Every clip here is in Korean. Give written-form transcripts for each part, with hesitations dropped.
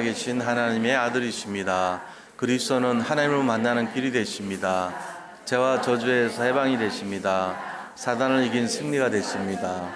계신 하나님의 아들이십니다. 그리스도는 하나님을 만나는 길이 되십니다. 죄와 저주에서 해방이 되십니다. 사단을 이긴 승리가 되십니다.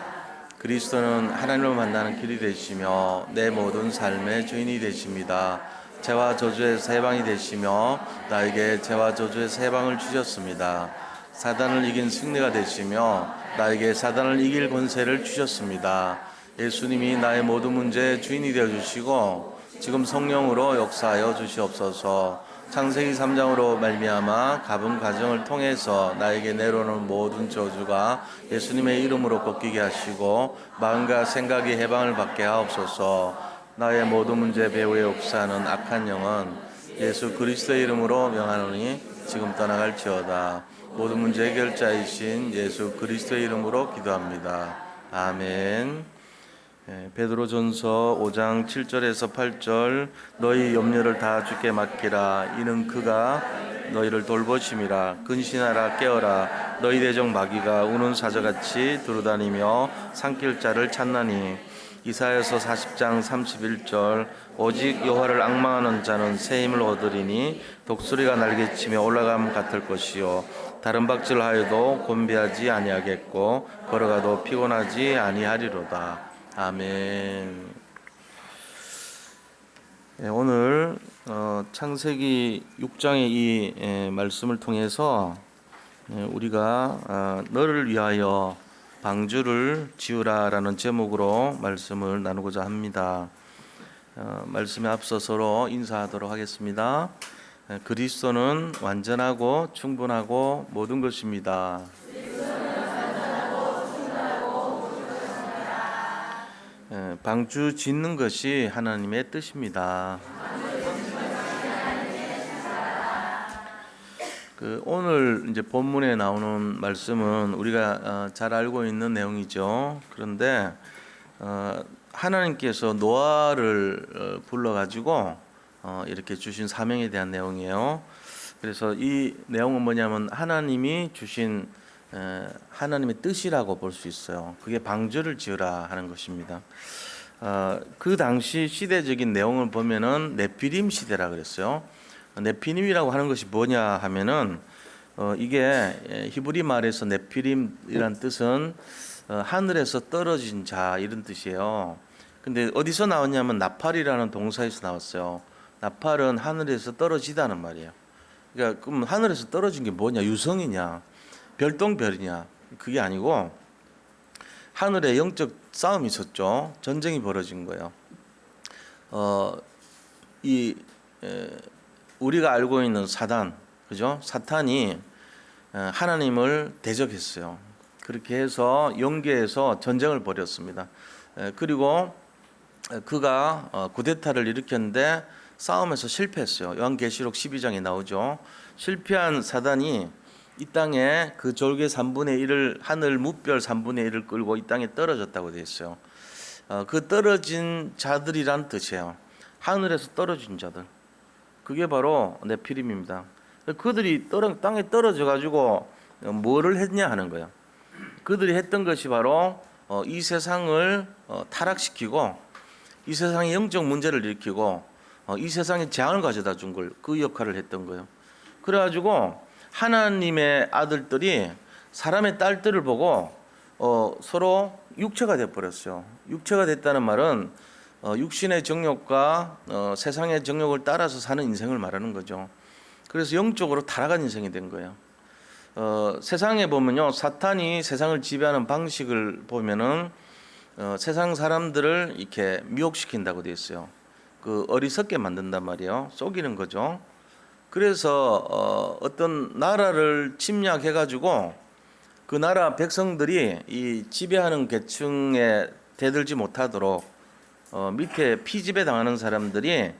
그리스도는 하나님을 만나는 길이 되시며 내 모든 삶의 주인이 되십니다. 죄와 저주에서 해방이 되시며 나에게 죄와 저주에서 해방을 주셨습니다. 사단을 이긴 승리가 되시며 나에게 사단을 이길 권세를 주셨습니다. 예수님이 나의 모든 문제의 주인이 되어주시고 지금 성령으로 역사하여 주시옵소서. 창세기 3장으로 말미암아 가분 가정을 통해서 나에게 내려오는 모든 저주가 예수님의 이름으로 꺾이게 하시고 마음과 생각이 해방을 받게 하옵소서. 나의 모든 문제 배후에 역사하는 악한 영은 예수 그리스도의 이름으로 명하노니 지금 떠나갈지어다. 모든 문제 해결자이신 예수 그리스도의 이름으로 기도합니다. 아멘. 베드로전서 5장 7절에서 8절 너희 염려를 다 주께 맡기라. 이는 그가 너희를 돌보심이라. 근신하라 깨어라. 너희 대적 마귀가 우는 사자같이 두루다니며 삼킬 자를 찾나니. 이사야서 40장 31절 오직 여호와를 앙망하는 자는 새 힘을 얻으리니 독수리가 날개치며 올라감 같을 것이요 다른 박질하여도 곤비하지 아니하겠고 걸어가도 피곤하지 아니하리로다. 아멘. 오늘 창세기 6장의 이 말씀을 통해서 우리가 너를 위하여 방주를 지으라라는 제목으로 말씀을 나누고자 합니다. 말씀에 앞서 서로 인사하도록 하겠습니다. 그리스도는 완전하고 충분하고 모든 것입니다. 방주 짓는 것이 하나님의 뜻입니다. 오늘 이제 본문에 나오는 말씀은 우리가 잘 알고 있는 내용이죠. 그런데 하나님께서 노아를 불러가지고 이렇게 주신 사명에 대한 내용이에요. 그래서 이 내용은 뭐냐면 하나님이 주신 하나님의 뜻이라고 볼 수 있어요. 그게 방주를 지으라 하는 것입니다. 그 당시 시대적인 내용을 보면은 네피림 시대라 그랬어요. 네피림이라고 하는 것이 뭐냐 하면은 이게 히브리 말에서 네피림이란 뜻은 하늘에서 떨어진 자 이런 뜻이에요. 근데 어디서 나왔냐면 나팔이라는 동사에서 나왔어요. 나팔은 하늘에서 떨어지다는 말이에요. 그러니까 그럼 하늘에서 떨어진 게 뭐냐? 유성이냐? 별똥별이냐? 그게 아니고 하늘에 영적 싸움이 있었죠. 전쟁이 벌어진 거예요. 우리가 알고 있는 사단, 그죠? 사탄이 하나님을 대적했어요. 그렇게 해서 영계에서 전쟁을 벌였습니다. 그리고 그가 쿠데타를 일으켰는데 싸움에서 실패했어요. 요한계시록 12장에 나오죠. 실패한 사단이 이 땅에 그 졸개 3분의 1을 하늘 무별 3분의 1을 끌고 이 땅에 떨어졌다고 되어 있어요. 그 떨어진 자들이란 뜻이에요. 하늘에서 떨어진 자들. 그게 바로 네피림입니다. 그들이 땅에 떨어져 가지고 뭐를 했냐 하는 거예요. 그들이 했던 것이 바로 이 세상을 타락시키고 이 세상의 영적 문제를 일으키고 이 세상에 재앙을 가져다 준 걸 그 역할을 했던 거예요. 그래가지고 하나님의 아들들이 사람의 딸들을 보고 서로 육체가 돼버렸어요. 육체가 됐다는 말은 육신의 정욕과 세상의 정욕을 따라서 사는 인생을 말하는 거죠. 그래서 영적으로 타락한 인생이 된 거예요. 세상에 보면요, 사탄이 세상을 지배하는 방식을 보면은 세상 사람들을 이렇게 미혹시킨다고 되어 있어요. 그 어리석게 만든단 말이에요. 속이는 거죠. 그래서 어떤 나라를 침략해가지고 그 나라 백성들이 이 지배하는 계층에 대들지 못하도록 밑에 피지배 당하는 사람들이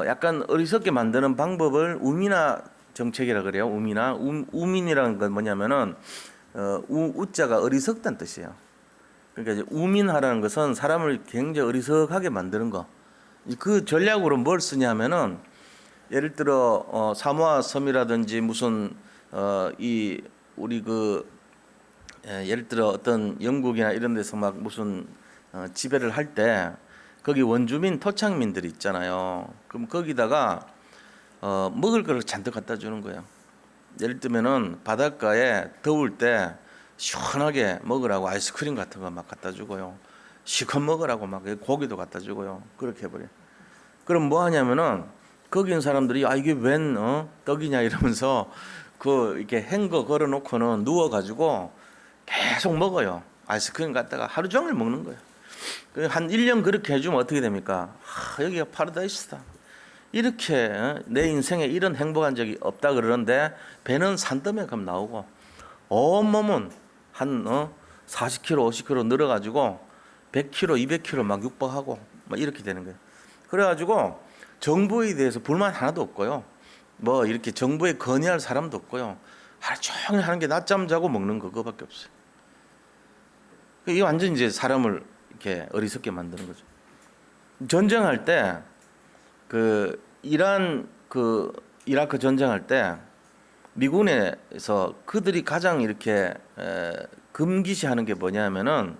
약간 어리석게 만드는 방법을 우미나 정책이라 그래요. 우민이라는 건 뭐냐면은 우자가 어리석다는 뜻이에요. 그러니까 이제 우민하라는 것은 사람을 굉장히 어리석하게 만드는 거. 그 전략으로 뭘 쓰냐면은 예를 들어 사모아 섬이라든지 무슨 우리 예를 들어 어떤 영국이나 이런 데서 막 무슨 지배를 할 때 거기 원주민 토착민들이 있잖아요. 그럼 거기다가 먹을 걸 잔뜩 갖다 주는 거예요. 예를 들면은 바닷가에 더울 때 시원하게 먹으라고 아이스크림 같은 거 막 갖다 주고요. 시컷 먹으라고 막 고기도 갖다 주고요. 그렇게 해버려요. 그럼 뭐 하냐면은 거기 있는 사람들이 이게 웬 떡이냐 이러면서 그 이렇게 헹궈 걸어 놓고는 누워 가지고 계속 먹어요. 아이스크림 갖다가 하루 종일 먹는 거예요. 한 1년 그렇게 해주면 어떻게 됩니까? 여기가 파라다이스다. 이렇게 내 인생에 이런 행복한 적이 없다 그러는데 배는 산더미만큼 나오고 온몸은 한 40kg, 50kg 늘어가지고 100kg, 200kg 막 육박하고 막 이렇게 되는 거예요. 그래가지고 정부에 대해서 불만 하나도 없고요. 뭐 이렇게 정부에 건의할 사람도 없고요. 하루 종일 하는 게 낮잠 자고 먹는 거 그거밖에 없어요. 이게 완전 이제 사람을 이렇게 어리석게 만드는 거죠. 전쟁할 때 그 이라크 전쟁할 때 미군에서 그들이 가장 이렇게 금기시하는 게 뭐냐면은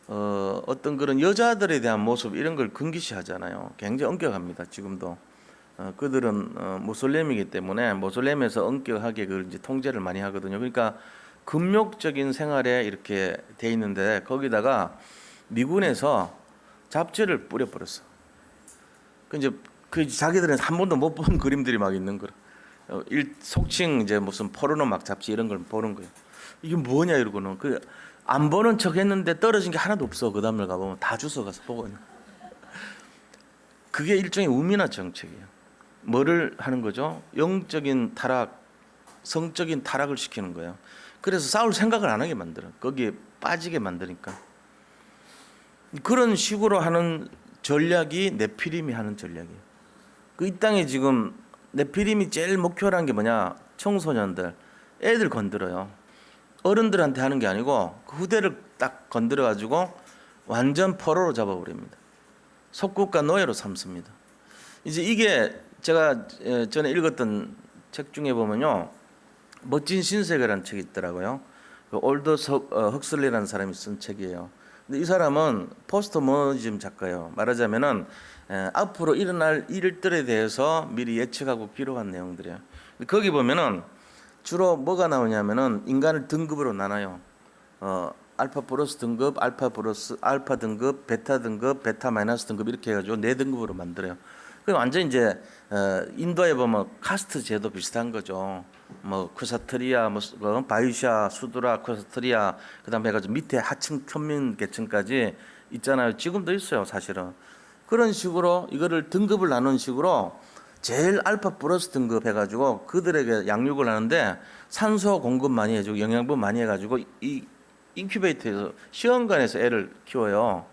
어떤 그런 여자들에 대한 모습 이런 걸 금기시하잖아요. 굉장히 엄격합니다. 지금도 그들은 모슬렘이기 때문에 모슬렘에서 엄격하게 그걸 이제 통제를 많이 하거든요. 그러니까 금욕적인 생활에 이렇게 돼 있는데 거기다가 미군에서 잡지를 뿌려버렸어. 그 자기들은 한 번도 못 본 그림들이 막 있는 거라. 속칭 이제 무슨 포르노 막 잡지 이런 걸 보는 거예요. 이게 뭐냐 이러고는 그 안 보는 척했는데 떨어진 게 하나도 없어. 그 다음날 가보면 다 주워 가서 보고 있는. 그게 일종의 우민화 정책이에요. 뭐를 하는 거죠? 영적인 타락, 성적인 타락을 시키는 거예요. 그래서 싸울 생각을 안 하게 만들어. 거기에 빠지게 만드니까. 그런 식으로 하는 전략이 네피림이 하는 전략이에요. 이 땅에 지금 네피림이 제일 목표라는 게 뭐냐? 청소년들, 애들 건드려요. 어른들한테 하는 게 아니고 그 후대를 딱 건드려 가지고 완전 포로로 잡아버립니다. 속국가 노예로 삼습니다. 이제 이게 제가 전에 읽었던 책 중에 보면요, 멋진 신세계라는 책이 있더라고요. 그 올더스 헉슬리라는 사람이 쓴 책이에요. 근데 이 사람은 포스트 모더니즘 작가예요. 말하자면은 앞으로 일어날 일들에 대해서 미리 예측하고 기록한 내용들이에요. 거기 보면은 주로 뭐가 나오냐면은 인간을 등급으로 나눠요. 알파 플러스 등급, 알파 등급, 베타 등급, 베타 마이너스 등급 이렇게 해가지고 네 등급으로 만들어요. 그 완전 이제 인도에 보면 카스트 제도 비슷한 거죠. 뭐 크사트리아, 뭐 바이샤, 수드라, 크사트리아, 그다음에 해가지고 밑에 하층 천민 계층까지 있잖아요. 지금도 있어요, 사실은. 그런 식으로 이거를 등급을 나눈 식으로 제일 알파 플러스 등급 해가지고 그들에게 양육을 하는데 산소 공급 많이 해주고 영양분 많이 해가지고 이 인큐베이터에서 시험관에서 애를 키워요.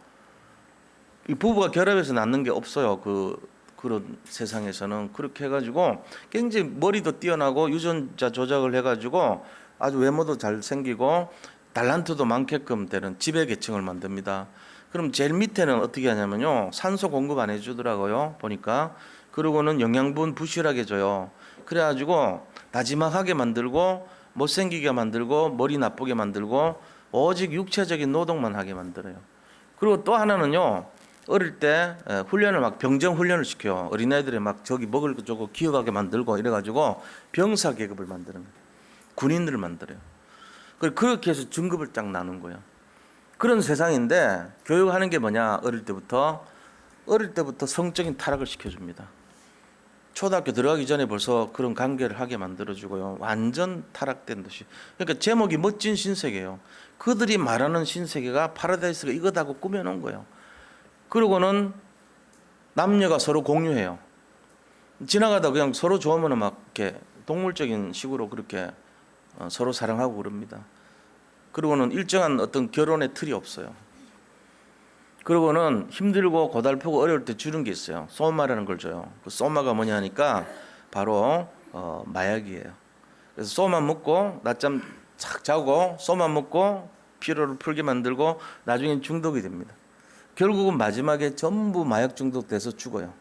이 부부가 결합해서 낳는 게 없어요. 그런 세상에서는 그렇게 해가지고 굉장히 머리도 뛰어나고 유전자 조작을 해가지고 아주 외모도 잘 생기고 달란트도 많게끔 되는 지배 계층을 만듭니다. 그럼 제일 밑에는 어떻게 하냐면요, 산소 공급 안 해주더라고요. 보니까. 그러고는 영양분 부실하게 줘요. 그래가지고 나지막하게 만들고 못생기게 만들고 머리 나쁘게 만들고 오직 육체적인 노동만 하게 만들어요. 그리고 또 하나는요, 어릴 때 훈련을 막 병정 훈련을 시켜요. 어린아이들이 막 저기 먹을 거 저거 기억하게 만들고 이래가지고 병사 계급을 만드는 거예요. 군인들을 만들어요. 그렇게 해서 등급을 딱 나눈 거예요. 그런 세상인데 교육하는 게 뭐냐? 어릴 때부터 성적인 타락을 시켜줍니다. 초등학교 들어가기 전에 벌써 그런 관계를 하게 만들어주고요. 완전 타락된 도시. 그러니까 제목이 멋진 신세계예요. 그들이 말하는 신세계가 파라다이스가 이거다고 꾸며놓은 거예요. 그러고는 남녀가 서로 공유해요. 지나가다 그냥 서로 좋으면 막 이렇게 동물적인 식으로 그렇게 서로 사랑하고 그럽니다. 그리고는 일정한 어떤 결혼의 틀이 없어요. 그리고는 힘들고 고달프고 어려울 때 주는 게 있어요. 소마라는 걸 줘요. 그 소마가 뭐냐 하니까 바로 마약이에요. 그래서 소마 먹고 낮잠 착 자고 소마 먹고 피로를 풀게 만들고 나중엔 중독이 됩니다. 결국은 마지막에 전부 마약 중독돼서 죽어요.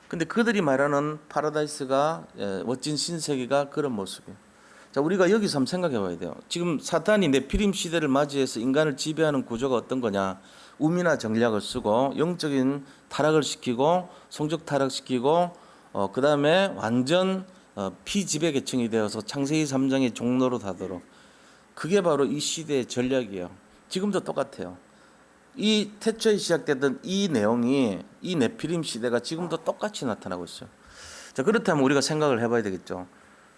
근데 그들이 말하는 파라다이스가 멋진 신세계가 그런 모습이에요. 자, 우리가 여기서 한번 생각해 봐야 돼요. 지금 사탄이 네피림 시대를 맞이해서 인간을 지배하는 구조가 어떤 거냐? 우미나 전략을 쓰고 영적인 타락을 시키고 성적 타락시키고 그 다음에 완전 피지배계층이 되어서 창세기 3장의 종로로 하도록, 그게 바로 이 시대의 전략이에요. 지금도 똑같아요. 이 태초에 시작됐던 이 내용이 이 네피림 시대가 지금도 똑같이 나타나고 있어요. 자, 그렇다면 우리가 생각을 해봐야 되겠죠.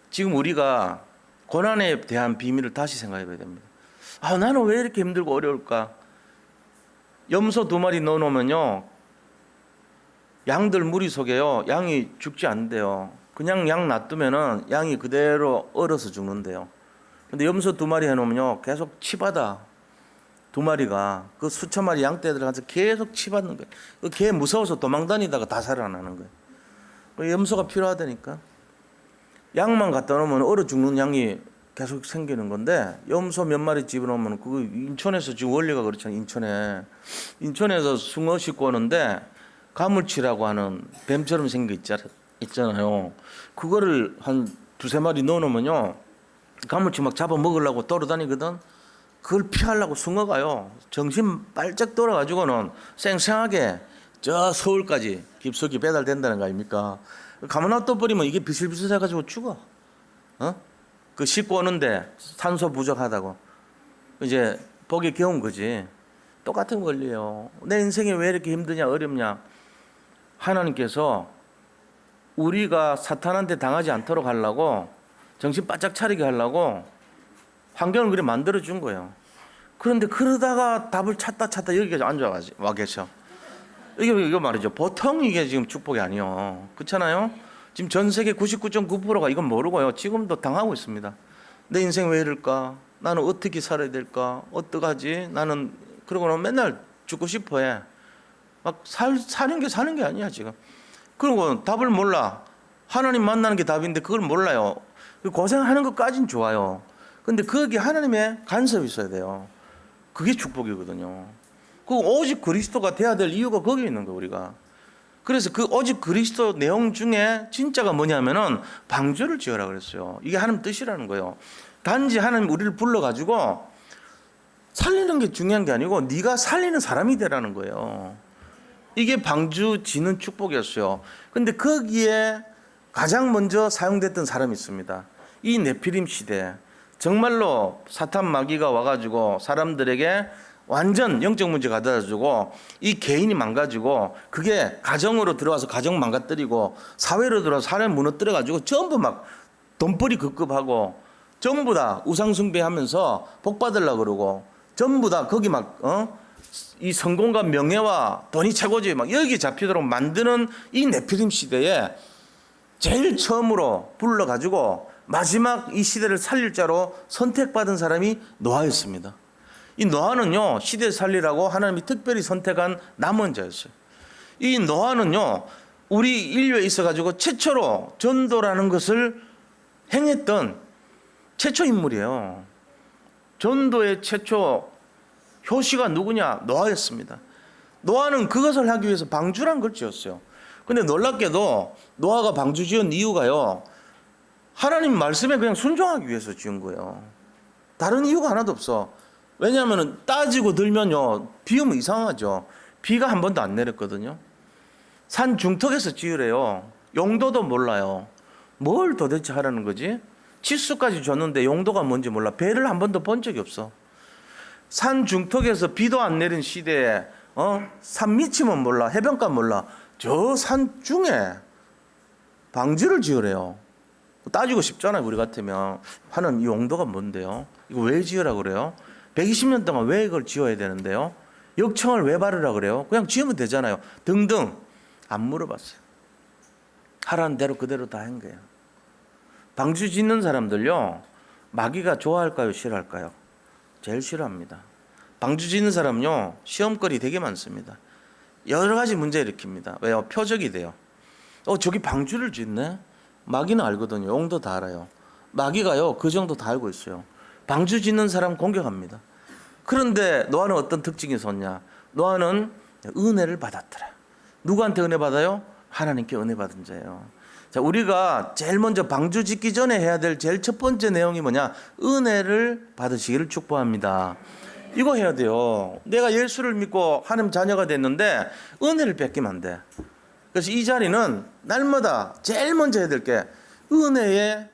지금 우리가 고난에 대한 비밀을 다시 생각해 봐야 됩니다. 나는 왜 이렇게 힘들고 어려울까? 염소 2마리 넣어놓으면요, 양들 무리 속에요, 양이 죽지 않는데요. 그냥 양 놔두면은 양이 그대로 얼어서 죽는데요. 근데 염소 2마리 해놓으면요, 계속 치받아. 2마리가 그 수천 마리 양떼들 가서 계속 치받는 거예요. 그 개 무서워서 도망다니다가 다 살아나는 거예요. 염소가 필요하다니까. 양만 갖다 놓으면 얼어 죽는 양이 계속 생기는 건데, 염소 몇 마리 집어넣으면, 그거 인천에서 지금 원리가 그렇잖아요. 인천에서 숭어 싣고 오는데 가물치라고 하는 뱀처럼 생긴 거 있잖아요. 그거를 한 2-3마리 넣어놓으면요, 가물치 막 잡아 먹으려고 돌아다니거든. 그걸 피하려고 숭어가요, 정신 빨짝 돌아가지고는 쌩쌩하게 저 서울까지 깊숙이 배달된다는 거 아닙니까? 가만 놔둬버리면 이게 비슬비슬해가지고 죽어. 그 싣고 오는데 산소 부족하다고 이제 보기 겨운 거지. 똑같은 원리예요. 내 인생이 왜 이렇게 힘드냐 어렵냐? 하나님께서 우리가 사탄한테 당하지 않도록 하려고, 정신 바짝 차리게 하려고 환경을 그래 만들어 준 거예요. 그런데 그러다가 답을 찾다 여기까지 와 계셔. 이거 말이죠. 보통 이게 지금 축복이 아니요. 그렇잖아요. 지금 전 세계 99.9%가 이건 모르고요, 지금도 당하고 있습니다. 내 인생 왜 이럴까? 나는 어떻게 살아야 될까? 어떡하지? 나는 그러고는 맨날 죽고 싶어 해. 막 사는 게 아니야 지금. 그리고 답을 몰라. 하나님 만나는 게 답인데 그걸 몰라요. 고생하는 것까진 좋아요. 근데 거기에 하나님의 간섭이 있어야 돼요. 그게 축복이거든요. 그 오직 그리스도가 돼야 될 이유가 거기에 있는 거예요, 우리가. 그래서 그 오직 그리스도 내용 중에 진짜가 뭐냐면은 방주를 지으라 그랬어요. 이게 하나님 뜻이라는 거예요. 단지 하나님 우리를 불러가지고 살리는 게 중요한 게 아니고 네가 살리는 사람이 되라는 거예요. 이게 방주 지는 축복이었어요. 근데 거기에 가장 먼저 사용됐던 사람이 있습니다. 이 네피림 시대, 정말로 사탄 마귀가 와가지고 사람들에게 완전 영적 문제 가져다주고, 이 개인이 망가지고, 그게 가정으로 들어와서 가정 망가뜨리고, 사회로 들어와서 사람 무너뜨려가지고 전부 막 돈벌이 급급하고, 전부 다 우상숭배하면서 복 받으려고 그러고, 전부 다 거기 막 이 성공과 명예와 돈이 최고지 막 여기 잡히도록 만드는 이 네피림 시대에 제일 처음으로 불러가지고 마지막 이 시대를 살릴 자로 선택받은 사람이 노아였습니다. 이 노아는요, 시대 살리라고 하나님이 특별히 선택한 남은 자였어요. 이 노아는요, 우리 인류에 있어가지고 최초로 전도라는 것을 행했던 최초 인물이에요. 전도의 최초 효시가 누구냐? 노아였습니다. 노아는 그것을 하기 위해서 방주란 걸 지었어요. 근데 놀랍게도 노아가 방주 지은 이유가요, 하나님 말씀에 그냥 순종하기 위해서 지은 거예요. 다른 이유가 하나도 없어. 왜냐하면 따지고 들면요, 비 오면 이상하죠. 비가 한 번도 안 내렸거든요. 산 중턱에서 지으래요. 용도도 몰라요. 뭘 도대체 하라는 거지? 치수까지 줬는데 용도가 뭔지 몰라. 배를 한 번도 본 적이 없어. 산 중턱에서 비도 안 내린 시대에 산 밑이면 몰라, 해변가 몰라, 저 산 중에 방주를 지으래요. 따지고 싶잖아요. 우리 같으면 하는 이 용도가 뭔데요? 이거 왜 지으라 그래요? 120년 동안 왜 이걸 지어야 되는데요? 역청을 왜 바르라 그래요? 그냥 지으면 되잖아요. 등등 안 물어봤어요. 하라는 대로 그대로 다 한 거예요. 방주 짓는 사람들요, 마귀가 좋아할까요, 싫어할까요? 제일 싫어합니다. 방주 짓는 사람요, 시험거리 되게 많습니다. 여러 가지 문제 일으킵니다. 왜요? 표적이 돼요. 저기 방주를 짓네? 마귀는 알거든요. 용도 다 알아요. 마귀가요, 그 정도 다 알고 있어요. 방주 짓는 사람 공격합니다. 그런데 노아는 어떤 특징이 있었냐? 노아는 은혜를 받았더라. 누구한테 은혜 받아요? 하나님께 은혜 받은 자예요. 자, 우리가 제일 먼저 방주 짓기 전에 해야 될 제일 첫 번째 내용이 뭐냐? 은혜를 받으시기를 축복합니다. 이거 해야 돼요. 내가 예수를 믿고 하나님 자녀가 됐는데 은혜를 뺏기면 안 돼. 그래서 이 자리는 날마다 제일 먼저 해야 될 게 은혜의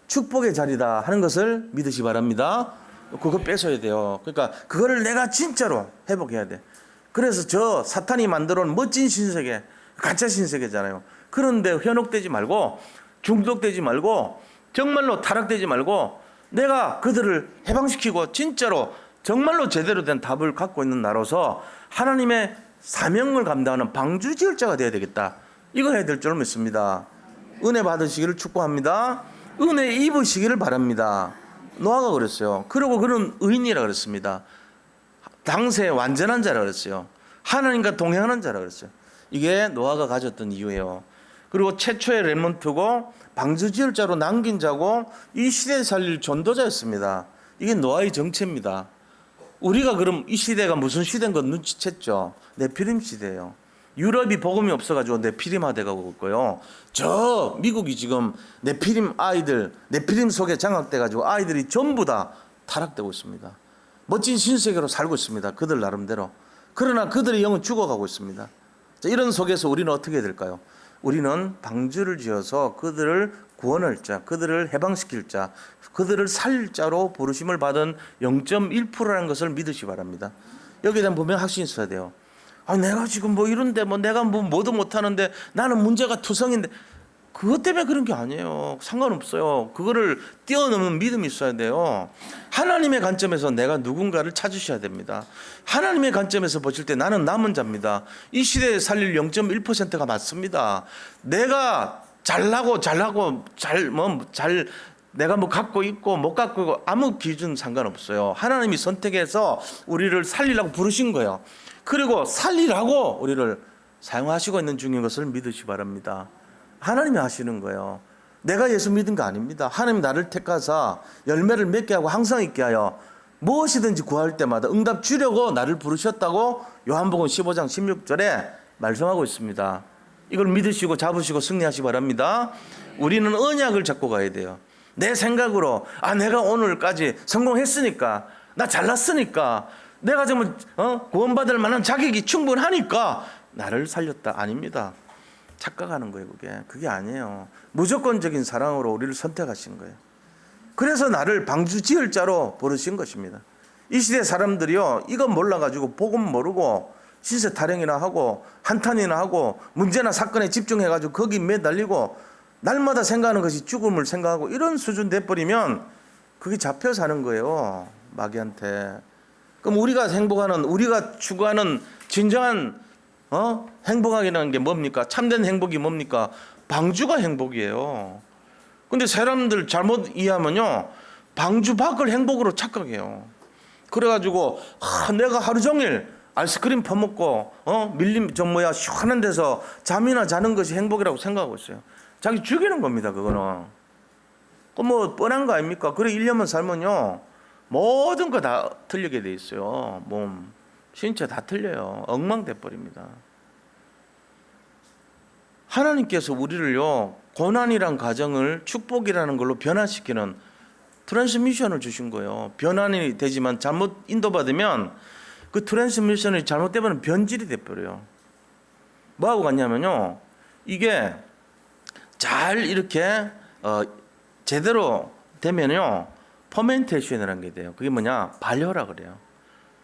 축복의 자리다 하는 것을 믿으시 바랍니다. 그거 뺏어야 돼요. 그러니까 그거를 내가 진짜로 회복해야 돼. 그래서 저 사탄이 만들어 놓은 멋진 신세계, 가짜 신세계잖아요. 그런데 현혹되지 말고 중독되지 말고 정말로 타락되지 말고 내가 그들을 해방시키고 진짜로 정말로 제대로 된 답을 갖고 있는 나로서 하나님의 사명을 감당하는 방주지을 자가 되어야 되겠다. 이거 해야 될 줄 믿습니다. 은혜 받으시기를 축복합니다. 은혜 입으시기를 바랍니다. 노아가 그랬어요. 그리고 그는 의인이라 그랬습니다. 당세의 완전한 자라 그랬어요. 하나님과 동행하는 자라 그랬어요. 이게 노아가 가졌던 이유예요. 그리고 최초의 렘넌트고 방주지을 자로 남긴 자고 이 시대에 살릴 전도자였습니다. 이게 노아의 정체입니다. 우리가 그럼 이 시대가 무슨 시대인 건 눈치챘죠. 네피림 시대예요. 유럽이 복음이 없어가지고 네피림화 가고 있고요. 저 미국이 지금 네피림 아이들, 네피림 속에 장악돼가지고 아이들이 전부 다 타락되고 있습니다. 멋진 신세계로 살고 있습니다. 그들 나름대로. 그러나 그들의 영은 죽어가고 있습니다. 자, 이런 속에서 우리는 어떻게 해야 될까요? 우리는 방주를 지어서 그들을 구원할 자, 그들을 해방시킬 자, 그들을 살릴 자로 부르심을 받은 0.1%라는 것을 믿으시 바랍니다. 여기에 대한 분명 확신이 있어야 돼요. 아, 내가 지금 뭐 이런데 내가 뭐도 못하는데 나는 문제가 투성인데 그것 때문에 그런 게 아니에요. 상관없어요. 그거를 뛰어넘는 믿음이 있어야 돼요. 하나님의 관점에서 내가 누군가를 찾으셔야 됩니다. 하나님의 관점에서 보실 때 나는 남은 자입니다. 이 시대에 살릴 0.1%가 맞습니다. 내가 내가 뭐 갖고 있고 못 갖고 있고 아무 기준 상관없어요. 하나님이 선택해서 우리를 살리라고 부르신 거예요. 그리고 살리라고 우리를 사용하시고 있는 중인 것을 믿으시 바랍니다. 하나님이 하시는 거예요. 내가 예수 믿은 거 아닙니다. 하나님 나를 택하사 열매를 맺게 하고 항상 있게 하여 무엇이든지 구할 때마다 응답 주려고 나를 부르셨다고 요한복음 15장 16절에 말씀하고 있습니다. 이걸 믿으시고 잡으시고 승리하시기 바랍니다. 우리는 언약을 잡고 가야 돼요. 내 생각으로 내가 오늘까지 성공했으니까 나 잘났으니까 내가 정말 구원받을 만한 자격이 충분하니까 나를 살렸다. 아닙니다. 착각하는 거예요. 그게 아니에요. 무조건적인 사랑으로 우리를 선택하신 거예요. 그래서 나를 방주 지을 자로 부르신 것입니다. 이 시대 사람들이요, 이거 몰라가지고 복음 모르고 신세 타령이나 하고 한탄이나 하고 문제나 사건에 집중해가지고 거기 매달리고 날마다 생각하는 것이 죽음을 생각하고 이런 수준 돼버리면 그게 잡혀 사는 거예요. 마귀한테. 그럼 우리가 추구하는 진정한 행복하게라는 게 뭡니까? 참된 행복이 뭡니까? 방주가 행복이에요. 근데 사람들 잘못 이해하면요, 방주 밖을 행복으로 착각해요. 그래가지고 내가 하루 종일 아이스크림 퍼먹고 시원한 데서 잠이나 자는 것이 행복이라고 생각하고 있어요. 자기 죽이는 겁니다. 그거는. 뭐 뻔한 거 아닙니까? 그래 1년만 살면요 모든 거 다 틀리게 돼 있어요. 몸, 신체 다 틀려요. 엉망돼 버립니다. 하나님께서 우리를요, 고난이란 과정을 축복이라는 걸로 변화시키는 트랜스미션을 주신 거예요. 변환이 되지만 잘못 인도받으면 그 트랜스미션이 잘못되면 변질이 돼버려요. 뭐하고 같냐면요, 이게 잘 이렇게 제대로 되면요 퍼멘테이션이라는 게 돼요. 그게 뭐냐, 발효라 그래요.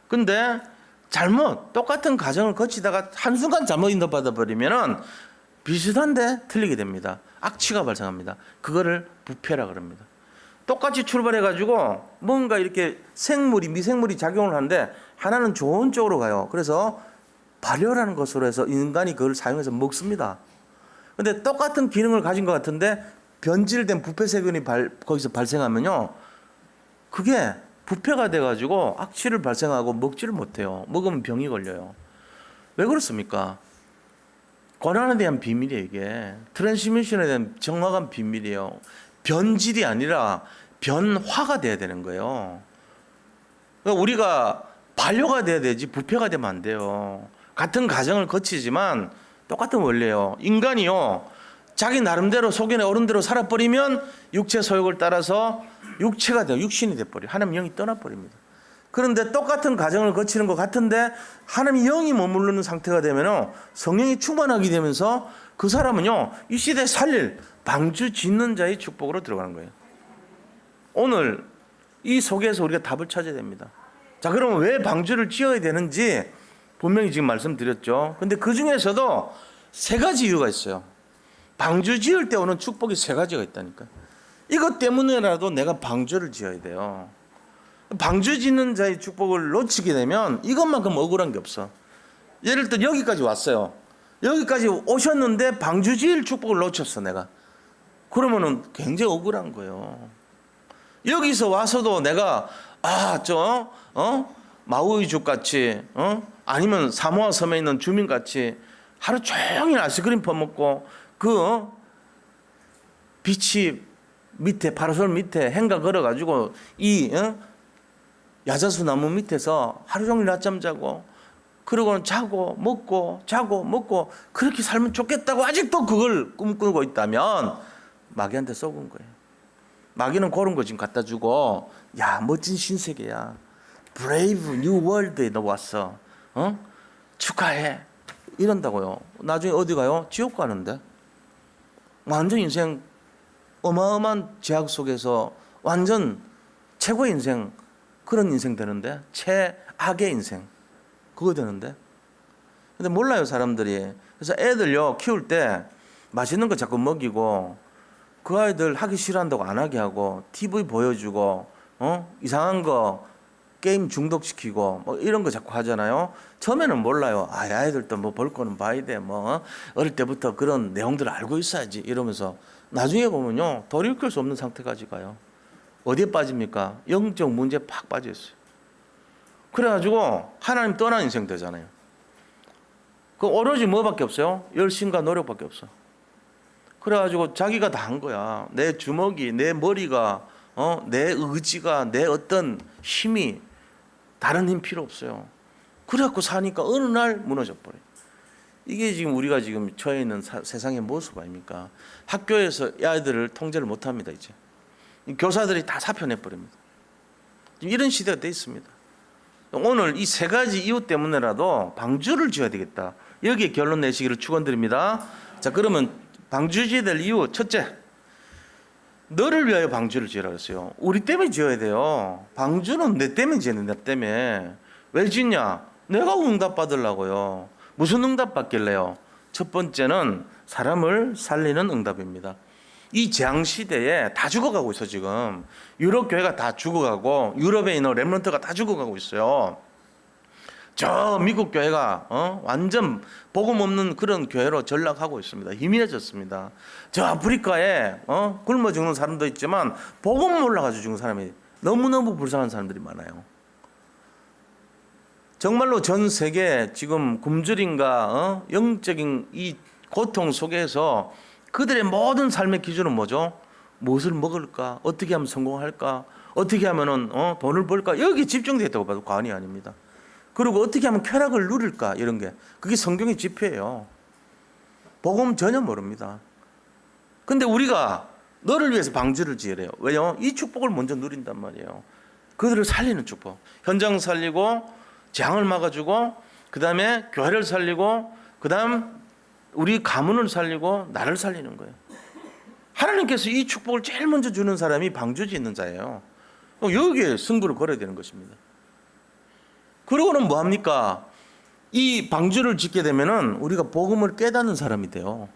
근데 똑같은 과정을 거치다가 한순간 잘못 인도받아 버리면은 비슷한데 틀리게 됩니다. 악취가 발생합니다. 그거를 부패라 그럽니다. 똑같이 출발해가지고 뭔가 이렇게 미생물이 작용을 하는데 하나는 좋은 쪽으로 가요. 그래서 발효라는 것으로 해서 인간이 그걸 사용해서 먹습니다. 근데 똑같은 기능을 가진 것 같은데 변질된 부패세균이 거기서 발생하면요, 그게 부패가 돼가지고 악취를 발생하고 먹지를 못해요. 먹으면 병이 걸려요. 왜 그렇습니까? 고난에 대한 비밀이에요. 이게 트랜스미션에 대한 정확한 비밀이에요. 변질이 아니라 변화가 돼야 되는 거예요. 그러니까 우리가 발효가 돼야 되지 부패가 되면 안 돼요. 같은 과정을 거치지만 똑같은 원리예요. 인간이요, 자기 나름대로 속연의 어른대로 살아버리면 육체 소욕을 따라서 육체가 돼요. 육신이 돼버려요. 하나님 영이 떠나버립니다. 그런데 똑같은 과정을 거치는 것 같은데 하나님이 영이 머무르는 상태가 되면 성령이 충만하게 되면서 그 사람은요 이 시대에 살릴 방주 짓는 자의 축복으로 들어가는 거예요. 오늘 이 속에서 우리가 답을 찾아야 됩니다. 자, 그러면 왜 방주를 지어야 되는지 분명히 지금 말씀드렸죠. 근데 그 중에서도 세 가지 이유가 있어요. 방주 지을 때 오는 축복이 세 가지가 있다니까. 이것 때문에라도 내가 방주를 지어야 돼요. 방주 짓는 자의 축복을 놓치게 되면 이것만큼 억울한 게 없어. 예를 들어 여기까지 왔어요. 여기까지 오셨는데 방주 지을 축복을 놓쳤어 내가. 그러면은 굉장히 억울한 거예요. 여기서 와서도 내가 마우이족 같이 아니면 사모아 섬에 있는 주민 같이 하루 종일 아이스크림 퍼먹고 그 비치 밑에 파라솔 밑에 행가 걸어가지고 이 야자수 나무 밑에서 하루 종일 낮잠 자고 그러고는 자고 먹고 그렇게 살면 좋겠다고 아직도 그걸 꿈꾸고 있다면 마귀한테 속은 거예요. 마귀는 그런 거 지금 갖다 주고 야 멋진 신세계야. 브레이브 뉴 월드에 너 왔어. 축하해. 이런다고요. 나중에 어디 가요? 지옥 가는데. 완전 인생 어마어마한 제약 속에서 완전 최고의 인생 그런 인생 되는데 최악의 인생 그거 되는데. 근데 몰라요 사람들이. 그래서 애들요 키울 때 맛있는 거 자꾸 먹이고 그 아이들 하기 싫어한다고 안 하게 하고 TV 보여주고 이상한 거 게임 중독시키고 뭐 이런 거 자꾸 하잖아요. 처음에는 몰라요. 아이들도 뭐 볼 거는 봐야 돼. 뭐 어릴 때부터 그런 내용들을 알고 있어야지 이러면서 나중에 보면요 돌이킬 수 없는 상태까지 가요. 어디에 빠집니까? 영적 문제에 팍 빠져 있어요. 그래가지고 하나님 떠난 인생 되잖아요. 그 오로지 뭐밖에 없어요? 열심과 노력밖에 없어. 그래가지고 자기가 다 한 거야. 내 주먹이, 내 머리가, 내 의지가, 내 어떤 힘이 다른 힘 필요 없어요. 그래갖고 사니까 어느 날 무너져 버려요. 이게 지금 우리가 지금 처해 있는 세상의 모습 아닙니까? 학교에서 아이들을 통제를 못합니다. 이제 교사들이 다 사표내버립니다. 이런 시대가 돼 있습니다. 오늘 이 세 가지 이유 때문에라도 방주를 지어야 되겠다. 여기에 결론 내시기를 축원드립니다. 자, 그러면 방주 지어야 될 이유 첫째, 너를 위하여 방주를 지으라 그랬어요. 우리 때문에 지어야 돼요. 방주는 내 때문에 지어야 돼. 내 때문에. 왜 짓냐? 내가 응답 받으려고요. 무슨 응답 받길래요? 첫 번째는 사람을 살리는 응답입니다. 이 재앙 시대에 다 죽어가고 있어 지금. 유럽 교회가 다 죽어가고 유럽에 있는 렘넌트가 다 죽어가고 있어요. 저 미국 교회가 완전 복음 없는 그런 교회로 전락하고 있습니다. 희미해졌습니다. 저 아프리카에 굶어 죽는 사람도 있지만 복음 몰라가지고 죽는 사람이 너무너무 불쌍한 사람들이 많아요. 정말로 전 세계 지금 굶주림과 영적인 이 고통 속에서 그들의 모든 삶의 기준은 뭐죠? 무엇을 먹을까? 어떻게 하면 성공할까? 어떻게 하면은 돈을 벌까? 여기 집중되어 있다고 봐도 과언이 아닙니다. 그리고 어떻게 하면 쾌락을 누릴까? 이런 게 그게 성경의 지표예요. 복음 전혀 모릅니다. 근데 우리가 너를 위해서 방주를 지으래요. 왜요? 이 축복을 먼저 누린단 말이에요. 그들을 살리는 축복. 현장 살리고 재앙을 막아주고 그 다음에 교회를 살리고 그 다음 우리 가문을 살리고 나를 살리는 거예요. 하나님께서 이 축복을 제일 먼저 주는 사람이 방주 짓는 자예요. 여기에 승부를 걸어야 되는 것입니다. 그러고는 뭐합니까? 이 방주를 짓게 되면은 우리가 복음을 깨닫는 사람이 돼요.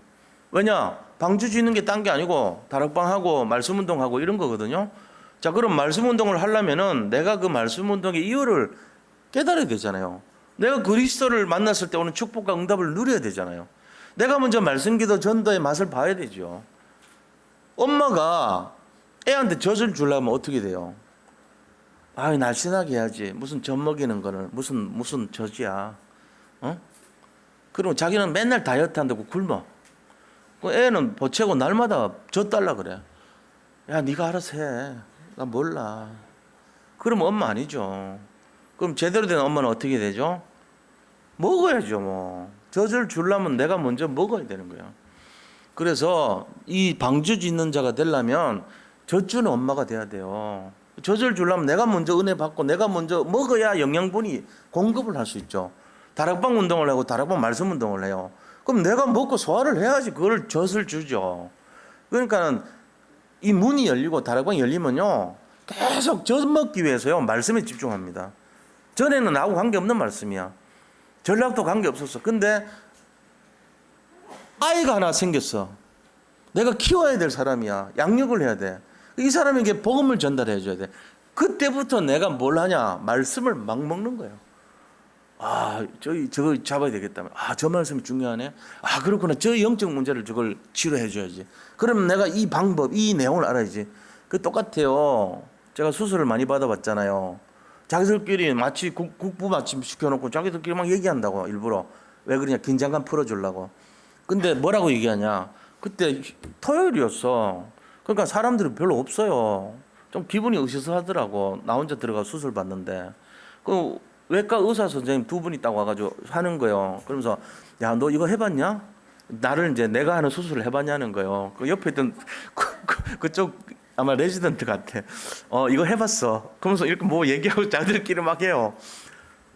왜냐? 방주 짓는 게 딴 게 아니고 다락방하고 말씀운동하고 이런 거거든요. 자, 그럼 말씀운동을 하려면은 내가 그 말씀운동의 이유를 깨달아야 되잖아요. 내가 그리스도를 만났을 때 오는 축복과 응답을 누려야 되잖아요. 내가 먼저 말씀기도 전도의 맛을 봐야 되죠. 엄마가 애한테 젖을 주려면 어떻게 돼요? 날씬하게 해야지. 무슨 젖 먹이는 거는 무슨 젖이야. 그리고 자기는 맨날 다이어트 한다고 굶어. 그 애는 보채고 날마다 젖 달라 그래. 야, 네가 알아서 해. 나 몰라. 그러면 엄마 아니죠. 그럼 제대로 된 엄마는 어떻게 되죠? 먹어야죠, 뭐. 젖을 주려면 내가 먼저 먹어야 되는 거예요. 그래서 이 방주 짓는 자가 되려면 젖 주는 엄마가 돼야 돼요. 젖을 주려면 내가 먼저 은혜 받고 내가 먼저 먹어야 영양분이 공급을 할 수 있죠. 다락방 운동을 하고 다락방 말씀 운동을 해요. 그럼 내가 먹고 소화를 해야지 그걸 젖을 주죠. 그러니까는 이 문이 열리고 다락방이 열리면요, 계속 젖 먹기 위해서요 말씀에 집중합니다. 전에는 나하고 관계없는 말씀이야. 전략도 관계없었어. 근데 아이가 하나 생겼어. 내가 키워야 될 사람이야. 양육을 해야 돼. 이 사람에게 복음을 전달해 줘야 돼. 그때부터 내가 뭘 하냐? 말씀을 막 먹는 거예요. 아, 저거 잡아야 되겠다. 아, 저 말씀이 중요하네. 아, 그렇구나. 저 영적 문제를 저걸 치료해 줘야지. 그러면 내가 이 방법, 이 내용을 알아야지. 그 똑같아요. 제가 수술을 많이 받아봤잖아요. 자기들끼리 마치 국부 마침 시켜놓고 자기들끼리 막 얘기한다고 일부러. 왜 그러냐? 긴장감 풀어주려고. 근데 뭐라고 얘기하냐? 그때 토요일이었어. 그러니까 사람들이 별로 없어요. 좀 기분이 으스스하더라고. 나 혼자 들어가 수술 받는데. 그 외과 의사 선생님 두 분이 딱 와가지고 하는 거예요. 그러면서 야, 너 이거 해봤냐? 나를 이제 내가 하는 수술을 해봤냐는 거예요. 그 옆에 있던 그쪽 아마 레지던트 같아. 이거 해봤어. 그러면서 이렇게 뭐 얘기하고 자기들끼리 막 해요.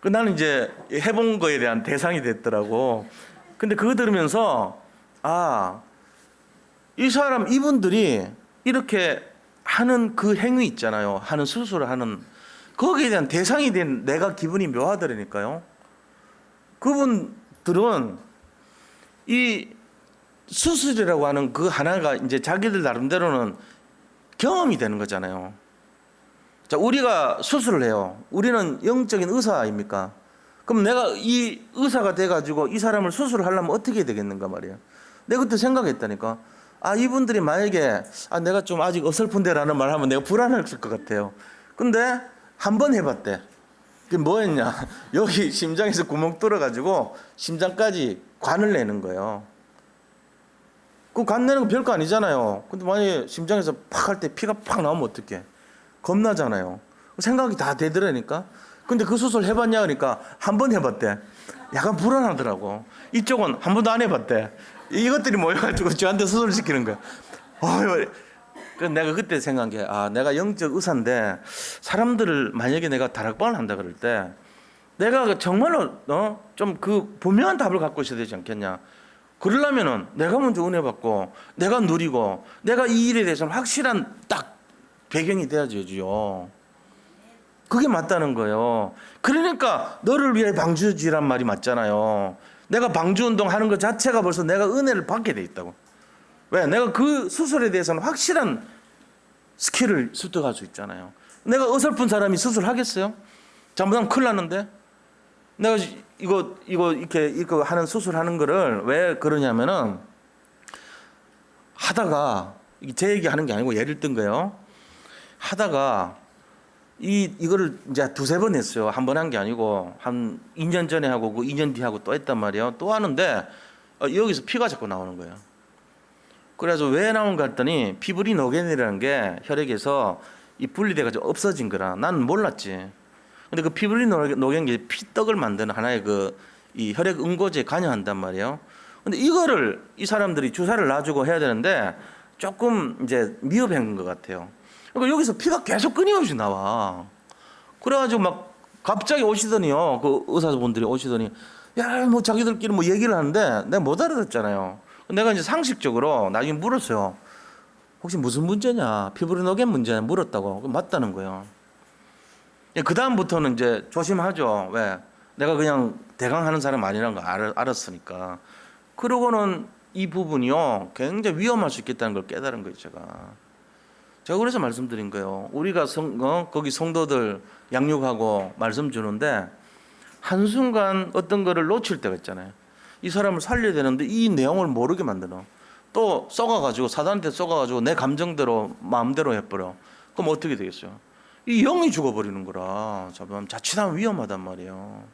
그 나는 이제 해본 거에 대한 대상이 됐더라고. 근데 그거 들으면서 아, 이 사람 이분들이 이렇게 하는 그 행위 있잖아요. 하는 수술을 하는 거기에 대한 대상이 된 내가 기분이 묘하더라니까요. 그분들은 이 수술이라고 하는 그 하나가 이제 자기들 나름대로는 경험이 되는 거잖아요. 자, 우리가 수술을 해요. 우리는 영적인 의사 아닙니까? 그럼 내가 이 의사가 돼가지고 이 사람을 수술을 하려면 어떻게 해야 되겠는가 말이에요. 내가 그때 생각했다니까. 아, 이분들이 만약에 내가 좀 아직 어설픈데라는 말 하면 내가 불안했을 것 같아요. 근데 한 번 해봤대. 그게 뭐였냐? 여기 심장에서 구멍 뚫어가지고 심장까지 관을 내는 거예요. 그 관 내는 거 별거 아니잖아요. 근데 만약에 심장에서 팍 할 때 피가 팍 나오면 어떡해? 겁나잖아요. 생각이 다 되더라니까. 근데 그 수술 해봤냐? 그러니까 한 번 해봤대. 약간 불안하더라고. 이쪽은 한 번도 안 해봤대. 이것들이 모여가지고 저한테 수술 시키는 거야. 내가 그때 생각한 게, 내가 영적 의사인데 사람들을 만약에 내가 다락방을 한다 그럴 때 내가 정말로 좀 그 분명한 답을 갖고 있어야 되지 않겠냐. 그러려면은 내가 먼저 은혜 받고 내가 누리고 내가 이 일에 대해서는 확실한 딱 배경이 돼야지요. 그게 맞다는 거예요. 그러니까 너를 위해 방주지란 말이 맞잖아요. 내가 방주운동 하는 것 자체가 벌써 내가 은혜를 받게 돼 있다고. 왜? 내가 그 수술에 대해서는 확실한 스킬을 습득할 수 있잖아요. 내가 어설픈 사람이 수술하겠어요? 잘못하면 큰일 났는데. 내가 이거 이렇게 하는 수술하는 거를 왜 그러냐면은 하다가 제 얘기하는 게 아니고 예를 든 거예요. 하다가 이거를 이제 두세 번 했어요. 한 번 한 게 아니고 한 2년 전에 하고 그 2년 뒤에 하고 또 했단 말이에요. 또 하는데 여기서 피가 자꾸 나오는 거예요. 그래서 왜 나온가 했더니 피브리 노겐이라는 게 혈액에서 이 분리돼가지고 없어진 거라. 나는 몰랐지. 근데 그 피브리 노겐 게 피떡을 만드는 하나의 이 혈액 응고제에 관여한단 말이에요. 근데 이거를 이 사람들이 주사를 놔주고 해야 되는데 조금 이제 미흡한 것 같아요. 그러니까 여기서 피가 계속 끊임없이 나와. 그래가지고 막 갑자기 오시더니요. 그 의사분들이 오시더니 야, 뭐 자기들끼리 뭐 얘기를 하는데 내가 못 알아듣잖아요. 내가 이제 상식적으로 나중에 물었어요. 혹시 무슨 문제냐? 피부리노겐 문제냐? 물었다고. 맞다는 거예요. 그 다음부터는 이제 조심하죠. 왜? 내가 그냥 대강 하는 사람 아니라는 거 알았으니까. 그러고는 이 부분이요. 굉장히 위험할 수 있겠다는 걸 깨달은 거예요, 제가 그래서 말씀드린 거예요. 우리가 거기 성도들 양육하고 말씀 주는데 한순간 어떤 거를 놓칠 때가 있잖아요. 이 사람을 살려야 되는데 이 내용을 모르게 만들어. 또 썩어가지고 사단한테 썩어가지고 내 감정대로 마음대로 해버려. 그럼 어떻게 되겠어요? 이 영이 죽어버리는 거라. 자칫하면 위험하단 말이에요.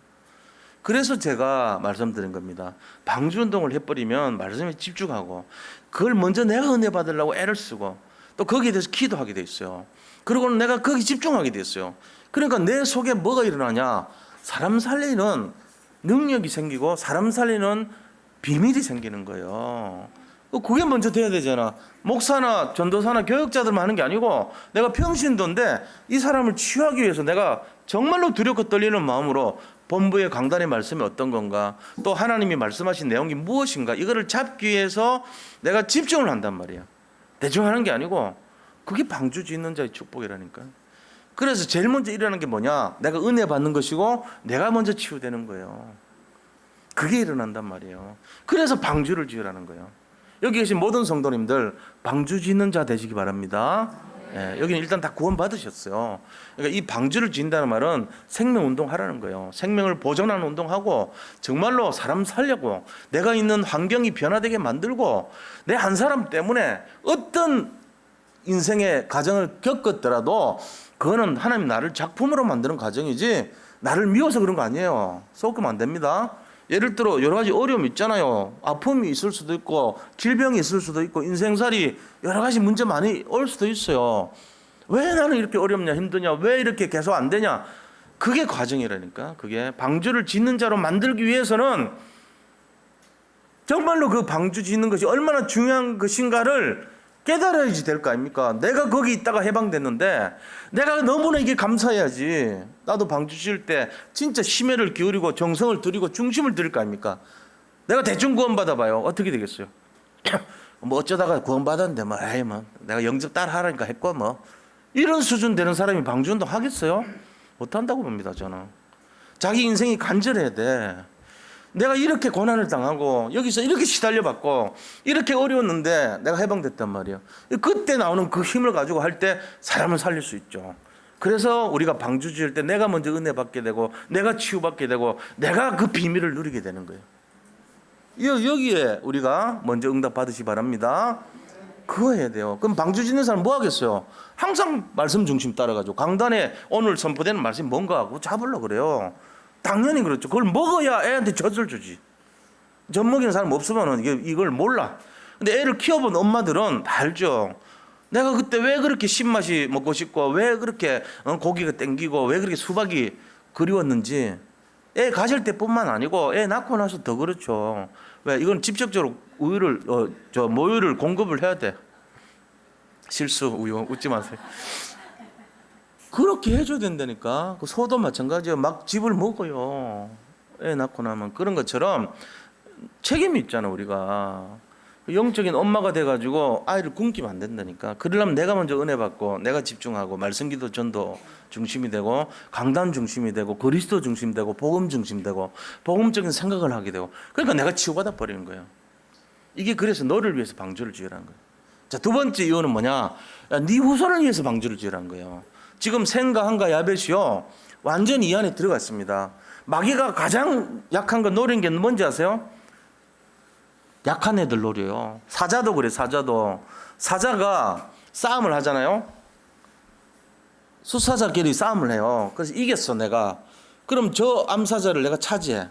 그래서 제가 말씀드린 겁니다. 방주운동을 해버리면 말씀에 집중하고 그걸 먼저 내가 은혜 받으려고 애를 쓰고 또 거기에 대해서 기도하게 돼 있어요. 그리고는 내가 거기 집중하게 됐어요. 그러니까 내 속에 뭐가 일어나냐? 사람 살리는 능력이 생기고 사람 살리는 비밀이 생기는 거예요. 그게 먼저 돼야 되잖아. 목사나 전도사나 교육자들만 하는 게 아니고 내가 평신도인데 이 사람을 치유하기 위해서 내가 정말로 두렵고 떨리는 마음으로 본부의 강단의 말씀이 어떤 건가, 또 하나님이 말씀하신 내용이 무엇인가, 이거를 잡기 위해서 내가 집중을 한단 말이야. 대충 하는 게 아니고 그게 방주 짓는 자의 축복이라니까. 그래서 제일 먼저 일어나는 게 뭐냐? 내가 은혜 받는 것이고 내가 먼저 치유되는 거예요. 그게 일어난단 말이에요. 그래서 방주를 지으라는 거예요. 여기 계신 모든 성도님들 방주 짓는 자 되시기 바랍니다. 예, 여기는 일단 다 구원 받으셨어요. 그러니까 이 방주를 지은다는 말은 생명 운동 하라는 거예요. 생명을 보존하는 운동하고 정말로 사람 살려고 내가 있는 환경이 변화되게 만들고 내 한 사람 때문에 어떤 인생의 과정을 겪었더라도 그거는 하나님 나를 작품으로 만드는 과정이지 나를 미워서 그런 거 아니에요. 썩으면 안 됩니다. 예를 들어 여러 가지 어려움이 있잖아요. 아픔이 있을 수도 있고 질병이 있을 수도 있고 인생살이 여러 가지 문제 많이 올 수도 있어요. 왜 나는 이렇게 어렵냐, 힘드냐, 왜 이렇게 계속 안 되냐. 그게 과정이라니까. 그게 방주를 짓는 자로 만들기 위해서는 정말로 그 방주 짓는 것이 얼마나 중요한 것인가를 깨달아야지 될 거 아닙니까? 내가 거기 있다가 해방됐는데 내가 너무나 이게 감사해야지. 나도 방주 지을 때 진짜 심혈을 기울이고 정성을 들이고 중심을 들일 거 아닙니까? 내가 대충 구원받아 봐요. 어떻게 되겠어요? 뭐 어쩌다가 구원받았는데 뭐 에이 뭐 내가 영접 따라 하라니까 했고 뭐 이런 수준 되는 사람이 방주운동 하겠어요? 못한다고 봅니다. 저는. 자기 인생이 간절해야 돼. 내가 이렇게 고난을 당하고 여기서 이렇게 시달려받고 이렇게 어려웠는데 내가 해방됐단 말이에요. 그때 나오는 그 힘을 가지고 할 때 사람을 살릴 수 있죠. 그래서 우리가 방주 지을 때 내가 먼저 은혜 받게 되고 내가 치유받게 되고 내가 그 비밀을 누리게 되는 거예요. 여기에 우리가 먼저 응답 받으시 바랍니다. 그거 해야 돼요. 그럼 방주 짓는 사람 뭐 하겠어요? 항상 말씀 중심 따라가지고 강단에 오늘 선포되는 말씀이 뭔가 하고 잡으려고 그래요. 당연히 그렇죠. 그걸 먹어야 애한테 젖을 주지. 젖 먹이는 사람 없으면 이걸 몰라. 근데 애를 키워본 엄마들은 다 알죠. 내가 그때 왜 그렇게 신맛이 먹고 싶고 왜 그렇게 고기가 땡기고 왜 그렇게 수박이 그리웠는지 애 가질 때뿐만 아니고 애 낳고 나서 더 그렇죠. 왜? 이건 직접적으로 모유를 공급을 해야 돼. 실수 우유 웃지 마세요. 그렇게 해줘야 된다니까. 그 소도 마찬가지예요. 막 집을 먹어요. 애 낳고 나면. 그런 것처럼 책임이 있잖아 우리가. 영적인 엄마가 돼가지고 아이를 굶기면 안 된다니까. 그러려면 내가 먼저 은혜 받고 내가 집중하고 말씀기도 전도 중심이 되고 강단 중심이 되고 그리스도 중심이 되고 복음 중심이 되고 복음적인 생각을 하게 되고 그러니까 내가 치유받아 버리는 거예요. 이게 그래서 너를 위해서 방주를 지으라는 거예요. 자, 두 번째 이유는 뭐냐? 네 후손을 위해서 방주를 지으라는 거예요. 지금 생과 한과 야벳이요 완전히 이 안에 들어갔습니다. 마귀가 가장 약한 거 노린 게 뭔지 아세요? 약한 애들 노려요. 사자도 그래. 사자가 싸움을 하잖아요. 수사자끼리 싸움을 해요. 그래서 이겼어 내가. 그럼 저 암사자를 내가 차지해.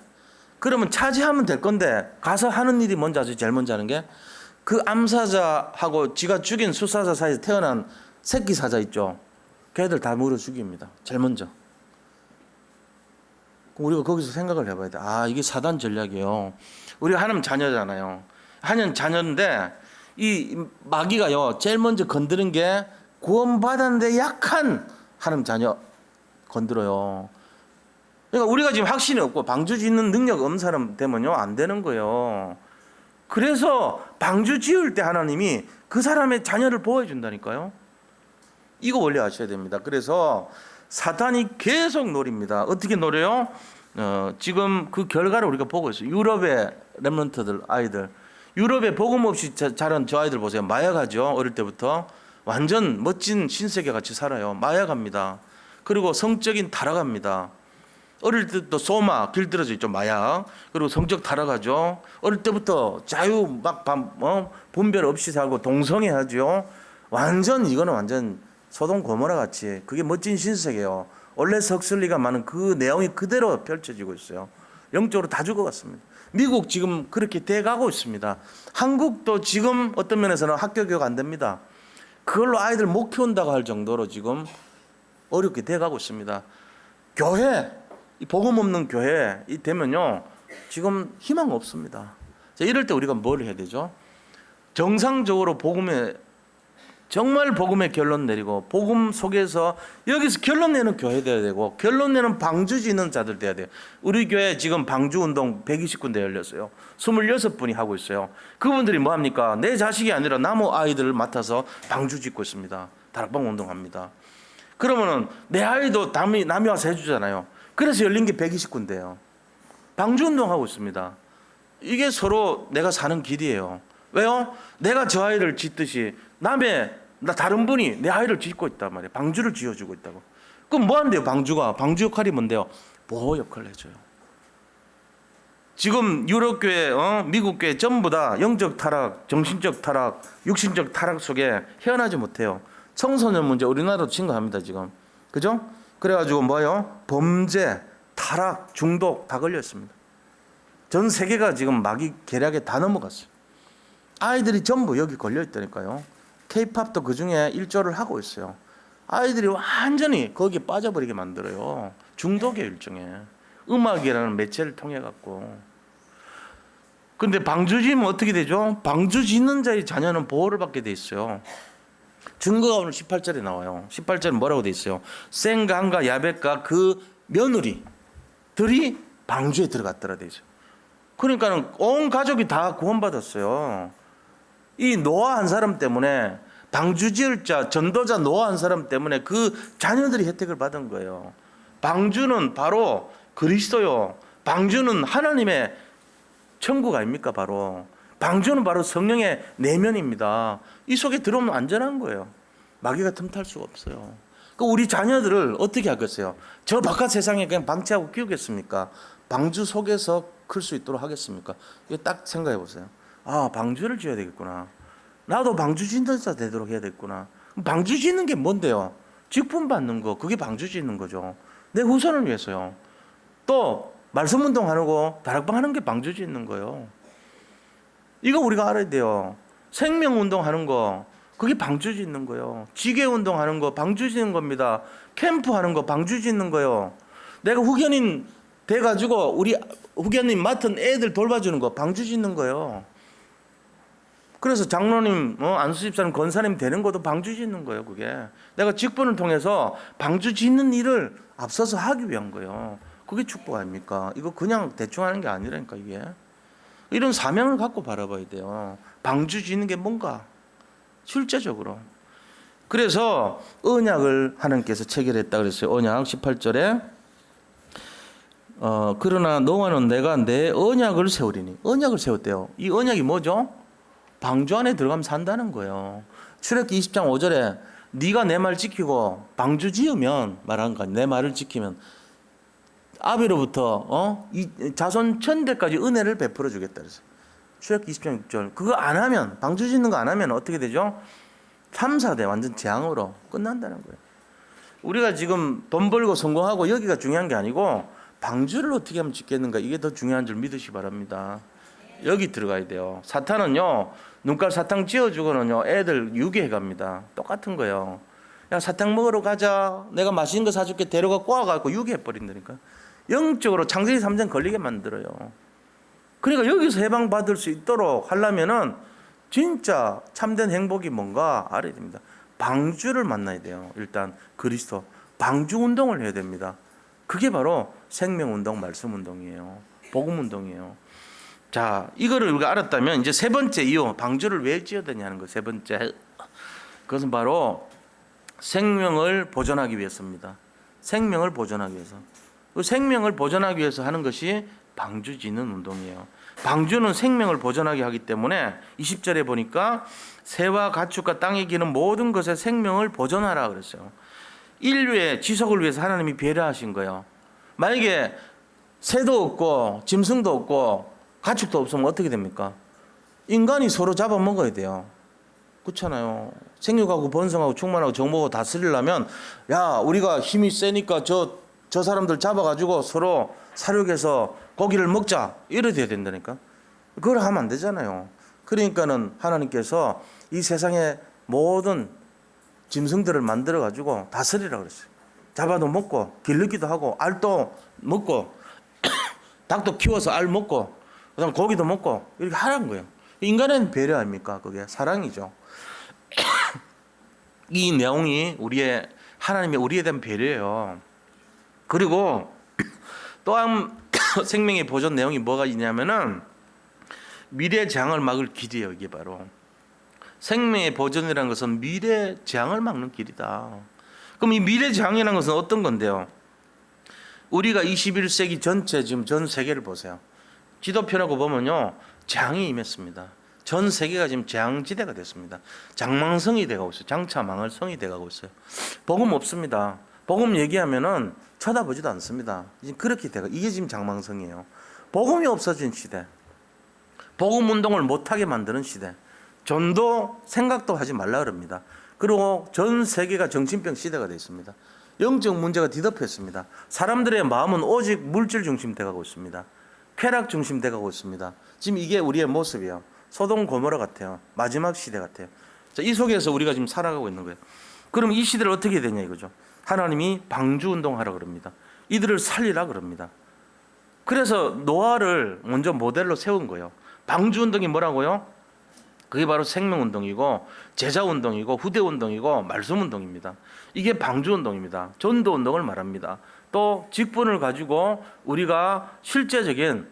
그러면 차지하면 될 건데 가서 하는 일이 뭔지 아세요? 제일 먼저 하는 게 그 암사자하고 지가 죽인 수사자 사이에서 태어난 새끼 사자 있죠. 걔들 다 물어 죽입니다. 제일 먼저. 우리가 거기서 생각을 해봐야 돼. 아, 이게 사단 전략이에요. 우리가 하나님 자녀잖아요. 하나님 자녀인데 이 마귀가요 제일 먼저 건드는 게 구원받았는데 약한 하나님 자녀 건드려요. 그러니까 우리가 지금 확신이 없고 방주 짓는 능력 없는 사람 되면요 안 되는 거예요. 그래서 방주 지을 때 하나님이 그 사람의 자녀를 보호해 준다니까요. 이거 원래 아셔야 됩니다. 그래서 사탄이 계속 노립니다. 어떻게 노려요? 지금 그 결과를 우리가 보고 있어요. 유럽의 렘넌트들 아이들, 유럽에 복음 없이 자란 저 아이들 보세요. 마약하죠. 어릴 때부터 완전 멋진 신세계 같이 살아요. 마약합니다. 그리고 성적인 타락합니다. 어릴 때부터 소마 길들여져 있죠. 마약. 그리고 성적 타락하죠. 어릴 때부터 자유 막 분별 없이 살고 동성애하죠. 완전 이거는 완전 소돔 고모라 같이 그게 멋진 신세계예요. 원래 석슬리가 많은 그 내용이 그대로 펼쳐지고 있어요. 영적으로 다 죽어갔습니다. 미국 지금 그렇게 돼가고 있습니다. 한국도 지금 어떤 면에서는 학교 교육 안 됩니다. 그걸로 아이들 못 키운다고 할 정도로 지금 어렵게 돼가고 있습니다. 교회, 이 복음 없는 교회 이 되면요 지금 희망 없습니다. 자, 이럴 때 우리가 뭘 해야 되죠? 정상적으로 정말 복음의 결론 내리고 복음 속에서 여기서 결론 내는 교회 돼야 되고 결론 내는 방주 짓는 자들 돼야 돼요. 우리 교회 지금 방주 운동 120군데 열렸어요. 26분이 하고 있어요. 그분들이 뭐 합니까? 내 자식이 아니라 나무 아이들을 맡아서 방주 짓고 있습니다. 다락방 운동합니다. 그러면은 내 아이도 남이 와서 해주잖아요. 그래서 열린 게 120군데예요. 방주 운동하고 있습니다. 이게 서로 내가 사는 길이에요. 왜요? 내가 저 아이를 짓듯이 다른 분이 내 아이를 짓고 있단 말이에요. 방주를 지어주고 있다고. 그럼 뭐 한대요? 방주 역할이 뭔데요? 보호 역할을 해줘요. 지금 유럽교회, 미국 교회 전부 다 영적 타락, 정신적 타락, 육신적 타락 속에 헤어나지 못해요. 청소년 문제 우리나라도 심각합니다 지금. 그죠? 그래가지고 뭐요? 범죄, 타락, 중독 다 걸렸습니다. 전 세계가 지금 마귀 계략에 다 넘어갔어요. 아이들이 전부 여기 걸려 있다니까요. K-팝도 그 중에 일조를 하고 있어요. 아이들이 완전히 거기에 빠져버리게 만들어요. 중독의 일종의 음악이라는 매체를 통해 갖고. 근데 방주 지으면 어떻게 되죠? 방주 짓는 자의 자녀는 보호를 받게 돼 있어요. 증거가 오늘 18절에 나와요. 18절에 뭐라고 돼 있어요? 생간과 야벳과 그 며느리들이 방주에 들어갔더라 돼 있어요. 그러니까는 온 가족이 다 구원받았어요. 이 노아 한 사람 때문에 방주 지을 자, 전도자 노아 한 사람 때문에 그 자녀들이 혜택을 받은 거예요. 방주는 바로 그리스도요. 방주는 하나님의 천국 아닙니까? 바로 방주는 바로 성령의 내면입니다. 이 속에 들어오면 안전한 거예요. 마귀가 틈탈 수가 없어요. 그 우리 자녀들을 어떻게 하겠어요? 저 바깥 세상에 그냥 방치하고 키우겠습니까? 방주 속에서 클 수 있도록 하겠습니까? 이거 딱 생각해 보세요. 아, 방주를 지어야 되겠구나. 나도 방주 짓는 자 되도록 해야 되겠구나. 방주 짓는 게 뭔데요? 직분 받는 거, 그게 방주 짓는 거죠. 내 후손을 위해서요. 또 말씀 운동하는 거, 다락방 하는 게 방주 짓는 거예요. 이거 우리가 알아야 돼요. 생명 운동하는 거, 그게 방주 짓는 거예요. 지계 운동하는 거 방주 짓는 겁니다. 캠프 하는 거 방주 짓는 거예요. 내가 후견인 돼가지고 우리 후견인 맡은 애들 돌봐주는 거 방주 짓는 거예요. 그래서 장로님, 안수 집사님, 권사님 되는 것도 방주 짓는 거예요. 그게 내가 직분을 통해서 방주 짓는 일을 앞서서 하기 위한 거예요. 그게 축복 아닙니까? 이거 그냥 대충 하는 게 아니라니까. 이게 이런 사명을 갖고 바라봐야 돼요. 방주 짓는 게 뭔가 실제적으로. 그래서 언약을 하나님께서 체결했다 그랬어요. 언약 18절에 그러나 너와는 내가 내 언약을 세우리니. 언약을 세웠대요. 이 언약이 뭐죠? 방주 안에 들어가면 산다는 거예요. 출애굽기 20장 5절에 네가 내 말 지키고 방주 지으면 말한 거, 내 말을 지키면 아비로부터 이 자손 천대까지 은혜를 베풀어 주겠다 그랬어요. 출애굽기 20장 6절. 그거 안 하면, 방주 짓는 거 안 하면 어떻게 되죠? 3, 4대 완전 재앙으로 끝난다는 거예요. 우리가 지금 돈 벌고 성공하고 여기가 중요한 게 아니고 방주를 어떻게 하면 짓겠는가, 이게 더 중요한 줄 믿으시기 바랍니다. 여기 들어가야 돼요. 사탄은요, 눈깔 사탕 지어주고는요 애들 유괴해 갑니다. 똑같은 거예요. 야, 사탕 먹으러 가자, 내가 맛있는 거 사줄게, 데려가 꼬아갖고 유괴해 버린다니까. 영적으로 창세기 3장 걸리게 만들어요. 그러니까 여기서 해방받을 수 있도록 하려면은 진짜 참된 행복이 뭔가 알아야 됩니다. 방주를 만나야 돼요. 일단 그리스도 방주 운동을 해야 됩니다. 그게 바로 생명운동, 말씀운동이에요. 복음운동이에요. 자, 이거를 우리가 알았다면 이제 세 번째 이유, 방주를 왜 지어야 되냐는 거. 세 번째, 그것은 바로 생명을 보존하기 위해서입니다. 생명을 보존하기 위해서. 그 생명을 보존하기 위해서 하는 것이 방주 짓는 운동이에요. 방주는 생명을 보존하게 하기 때문에 20절에 보니까 새와 가축과 땅에 기는 모든 것의 생명을 보존하라 그랬어요. 인류의 지속을 위해서 하나님이 배려하신 거예요. 만약에 새도 없고 짐승도 없고 가축도 없으면 어떻게 됩니까? 인간이 서로 잡아먹어야 돼요. 그렇잖아요. 생육하고 번성하고 충만하고 정복하고 다스리려면, 야, 우리가 힘이 세니까 저 사람들 잡아가지고 서로 사육해서 고기를 먹자, 이래 돼야 된다니까. 그걸 하면 안 되잖아요. 그러니까는 하나님께서 이 세상의 모든 짐승들을 만들어가지고 다스리라 그랬어요. 잡아도 먹고 기르기도 하고 알도 먹고 닭도 키워서 알 먹고 그다음 고기도 먹고 이렇게 하라는 거예요. 인간은 배려 아닙니까? 그게 사랑이죠. 이 내용이 하나님의 우리에 대한 배려예요. 그리고 또한 생명의 보존 내용이 뭐가 있냐면은 미래 재앙을 막을 길이에요. 이게 바로 생명의 보존이라는 것은 미래 재앙을 막는 길이다. 그럼 이 미래 재앙이라는 것은 어떤 건데요? 우리가 21세기 전체 지금 전 세계를 보세요. 지도표라고 보면요, 재앙이 임했습니다. 전 세계가 지금 재앙지대가 됐습니다. 장망성이 돼가고 있어요. 장차 망할 성이 돼가고 있어요. 복음 없습니다. 복음 얘기하면은 쳐다보지도 않습니다. 지금 그렇게 돼가. 이게 지금 장망성이에요. 복음이 없어진 시대. 복음 운동을 못하게 만드는 시대. 전도 생각도 하지 말라 그럽니다. 그리고 전 세계가 정신병 시대가 되어 있습니다. 영적 문제가 뒤덮였습니다. 사람들의 마음은 오직 물질 중심 돼가고 있습니다. 쾌락 중심 돼가고 있습니다. 지금 이게 우리의 모습이에요. 소돔 고모라 같아요. 마지막 시대 같아요. 자, 이 속에서 우리가 지금 살아가고 있는 거예요. 그럼 이 시대를 어떻게 해야 되냐 이거죠. 하나님이 방주 운동하라 그럽니다. 이들을 살리라 그럽니다. 그래서 노아를 먼저 모델로 세운 거예요. 방주 운동이 뭐라고요? 그게 바로 생명운동이고 제자운동이고 후대운동이고 말씀운동입니다. 이게 방주운동입니다. 전도운동을 말합니다. 또 직분을 가지고 우리가 실제적인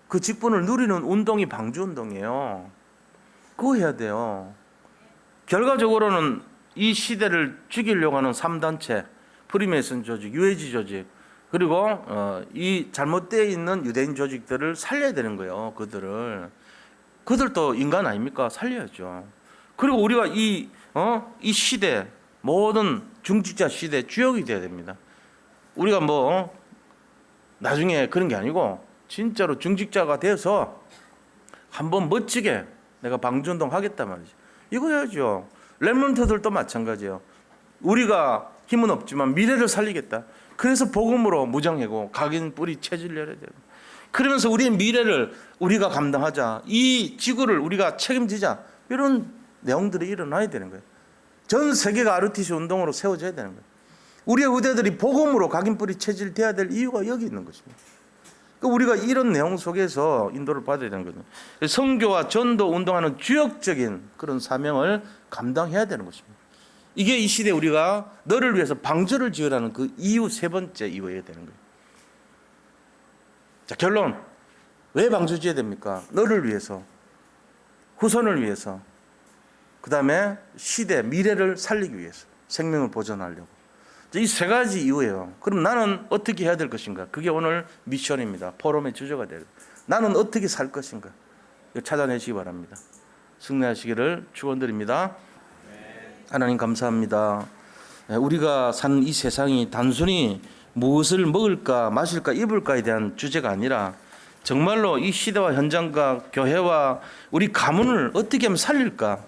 그 직분을 누리는 운동이 방주운동이에요. 그거 해야 돼요. 결과적으로는 이 시대를 죽이려고 하는 3단체, 프리메이슨 조직, UAG 조직, 그리고 이 잘못되어 있는 유대인 조직들을 살려야 되는 거예요. 그들도 인간 아닙니까? 살려야죠. 그리고 우리가 이 시대, 모든 중직자 시대 주역이 돼야 됩니다. 우리가 나중에 그런 게 아니고 진짜로 중직자가 돼서 한번 멋지게 내가 방주운동 하겠단 말이죠. 이거 해야죠. 렘넌트들도 마찬가지예요. 우리가 힘은 없지만 미래를 살리겠다. 그래서 복음으로 무장하고 각인 뿌리 체질 열어야 돼요. 그러면서 우리의 미래를 우리가 감당하자. 이 지구를 우리가 책임지자. 이런 내용들이 일어나야 되는 거예요. 전 세계가 RTC 운동으로 세워져야 되는 거예요. 우리의 후대들이 복음으로 각인 뿌리 체질 돼야 될 이유가 여기 있는 것입니다. 그러니까 우리가 이런 내용 속에서 인도를 받아야 되는 거죠. 선교와 전도 운동하는 주역적인 그런 사명을 감당해야 되는 것입니다. 이게 이 시대에 우리가 너를 위해서 방주를 지으라는 그 이유 세 번째 이유여야 되는 거예요. 자, 결론. 왜 방주 지어야 됩니까? 너를 위해서, 후손을 위해서, 그 다음에 시대, 미래를 살리기 위해서, 생명을 보존하려고. 이 세 가지 이유예요. 그럼 나는 어떻게 해야 될 것인가? 그게 오늘 미션입니다. 포럼의 주제가 될. 나는 어떻게 살 것인가? 이거 찾아내시기 바랍니다. 승리하시기를 축원드립니다. 하나님 감사합니다. 우리가 사는 이 세상이 단순히 무엇을 먹을까 마실까 입을까에 대한 주제가 아니라 정말로 이 시대와 현장과 교회와 우리 가문을 어떻게 하면 살릴까,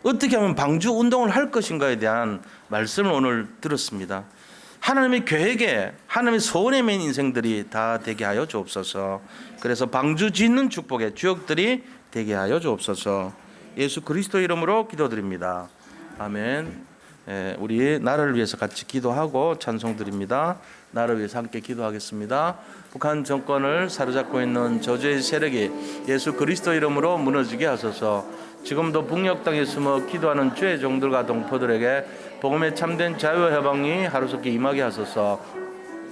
어떻게 하면 방주 운동을 할 것인가에 대한 말씀을 오늘 들었습니다. 하나님의 계획에 하나님의 소원에 맨 인생들이 다 되게 하여 주옵소서. 그래서 방주 짓는 축복의 주역들이 되게 하여 주옵소서. 예수 그리스도 이름으로 기도드립니다. 아멘. 우리 나라를 위해서 같이 기도하고 찬송 드립니다. 나라를 위해서 함께 기도하겠습니다. 북한 정권을 사로잡고 있는 저주의 세력이 예수 그리스도 이름으로 무너지게 하소서. 지금도 북녘 땅에 숨어 기도하는 주의 종들과 동포들에게 복음의 참된 자유와 해방이 하루속히 임하게 하소서.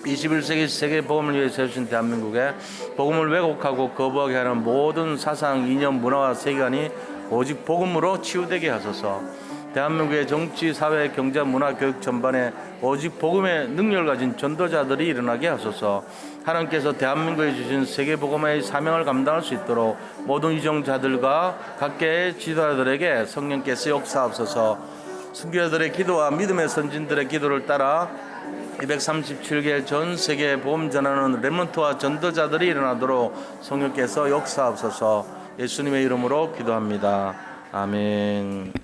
21세기 세계 복음을 위해 세우신 대한민국에 복음을 왜곡하고 거부하게 하는 모든 사상, 이념, 문화와 세계관이 오직 복음으로 치유되게 하소서. 대한민국의 정치, 사회, 경제, 문화, 교육 전반에 오직 복음의 능력을 가진 전도자들이 일어나게 하소서. 하나님께서 대한민국에 주신 세계복음의 사명을 감당할 수 있도록 모든 이정자들과 각계의 지도자들에게 성령께서 역사하소서. 순교자들의 기도와 믿음의 선진들의 기도를 따라 237개 전 세계 복음 전하는 렘넌트와 전도자들이 일어나도록 성령께서 역사하소서. 예수님의 이름으로 기도합니다. 아멘.